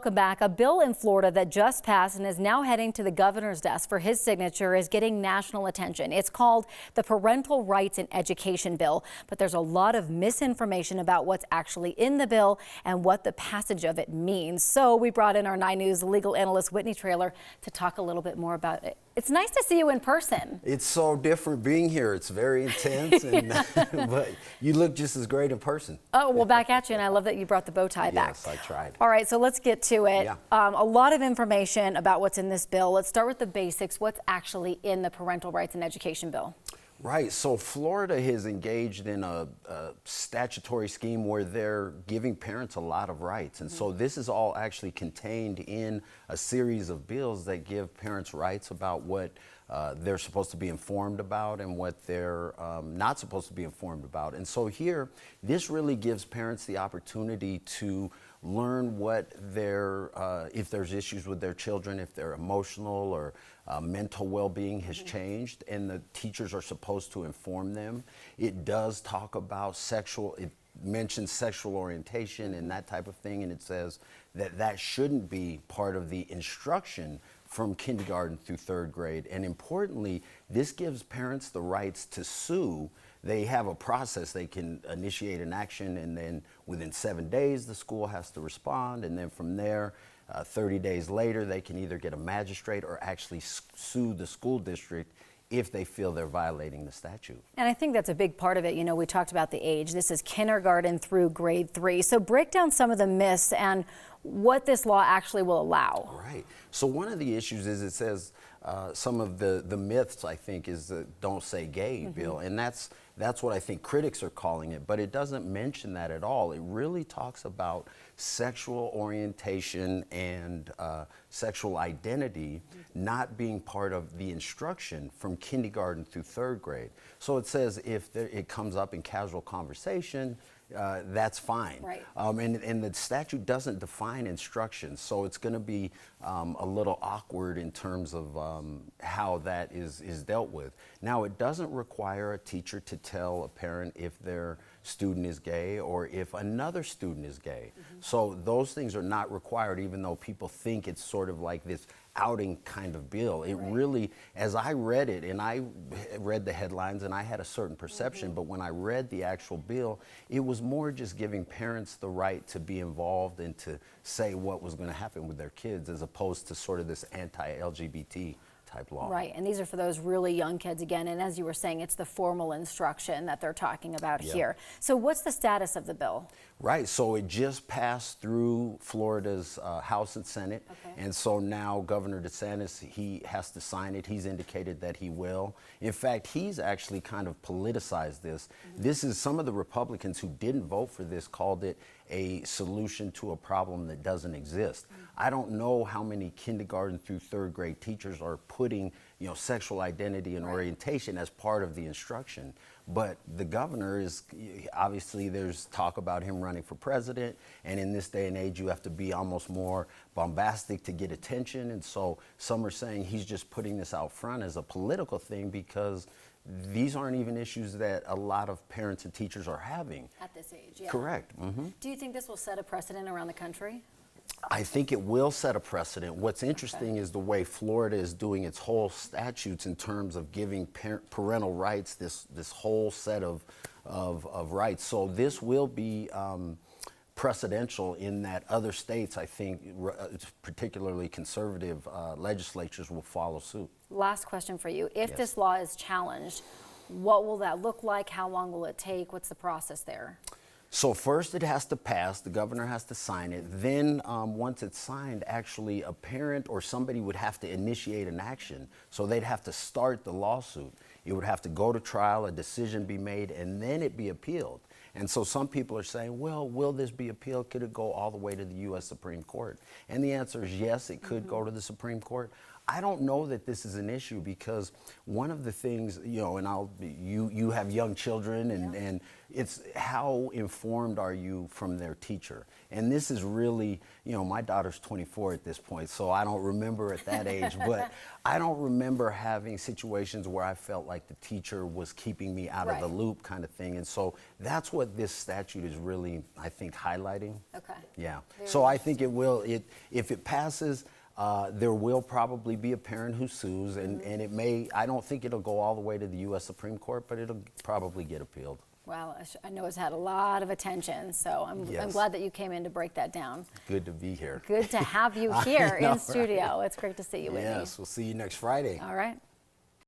Welcome back. A bill in Florida that just passed and is now heading to the governor's desk for his signature is getting national attention. It's called the Parental Rights in Education Bill, but there's a lot of misinformation about what's actually in the bill and what the passage of it means. So we brought in our 9 News legal analyst Whitney Traylor to talk a little bit more about it. It's nice to see you in person. It's so different being here. It's very intense, and, but you look just as great in person. Oh, well, back at you, and I love that you brought the bow tie back. Yes, I tried. All right, so let's get to it. Yeah. A lot of information about what's in this bill. Let's start with the basics. What's actually in the Parental Rights in Education Bill? Right, so Florida has engaged in a statutory scheme where they're giving parents a lot of rights. And so this is all actually contained in a series of bills that give parents rights about what they're supposed to be informed about and what they're not supposed to be informed about. And so here, this really gives parents the opportunity to learn what if there's issues with their children, if their emotional or mental well-being has changed, and the teachers are supposed to inform them. It does talk about it mentions sexual orientation and that type of thing, and it says that that shouldn't be part of the instruction from kindergarten through 3rd grade. And importantly, this gives parents the rights to sue. They have a process. They can initiate an action, and then within 7 days, the school has to respond. And then from there, 30 days later, they can either get a magistrate or actually sue the school district if they feel they're violating the statute. And I think that's a big part of it. You know, we talked about the age. This is kindergarten through grade 3. So break down some of the myths and what this law actually will allow. Right. So one of the issues is it says some of the myths, I think, is the don't say gay bill. And that's what I think critics are calling it, but it doesn't mention that at all. It really talks about sexual orientation and sexual identity not being part of the instruction from kindergarten through 3rd grade. So it says if it comes up in casual conversation, that's fine. Right. And the statute doesn't define instructions, so it's going to be a little awkward in terms of how that is dealt with. Now, it doesn't require a teacher to tell a parent if their student is gay or if another student is gay. So those things are not required, even though people think it's sort of like this outing kind of bill. It really, as I read it, and I read the headlines and I had a certain perception, but when I read the actual bill, it was more just giving parents the right to be involved and to say what was going to happen with their kids, as opposed to sort of this anti-LGBT type law. Right, and these are for those really young kids again, and as you were saying, it's the formal instruction that they're talking about here. So what's the status of the bill? Right, so it just passed through Florida's House and Senate, and so now Governor DeSantis, he has to sign it. He's indicated that he will. In fact, he's actually kind of politicized this. This is, some of the Republicans who didn't vote for this called it a solution to a problem that doesn't exist. I don't know how many kindergarten through 3rd grade teachers are putting, sexual identity and orientation as part of the instruction. But the governor is, obviously there's talk about him running for president, and in this day and age you have to be almost more bombastic to get attention, and so some are saying he's just putting this out front as a political thing because these aren't even issues that a lot of parents and teachers are having. At this age, yeah. Correct. Do you think this will set a precedent around the country? I think it will set a precedent. What's interesting is the way Florida is doing its whole statutes in terms of giving parental rights, this whole set of rights. So this will be precedential in that other states, I think, particularly conservative legislatures, will follow suit. Last question for you. If this law is challenged, what will that look like? How long will it take? What's the process there? So first it has to pass, the governor has to sign it. Then once it's signed, actually a parent or somebody would have to initiate an action. So they'd have to start the lawsuit. It would have to go to trial, a decision be made, and then it be appealed. And so some people are saying, well, will this be appealed? Could it go all the way to the U.S. Supreme Court? And the answer is yes, it could go to the Supreme Court. I don't know that this is an issue because one of the things, and you have young children, and it's how informed are you from their teacher? And this is really, you know, my daughter's 24 at this point, so I don't remember at that age, but I don't remember having situations where I felt like the teacher was keeping me out of the loop kind of thing. And so that's what this statute is really, I think, highlighting. Okay. Yeah. So I think it will, if it passes, there will probably be a parent who sues, and it may, I don't think it'll go all the way to the U.S. Supreme Court, but it'll probably get appealed. Well, I know it's had a lot of attention, so I'm glad that you came in to break that down. Good to be here. Good to have you here know, in studio. It's great to see you, Whitney. Yes, we'll see you next Friday. All right.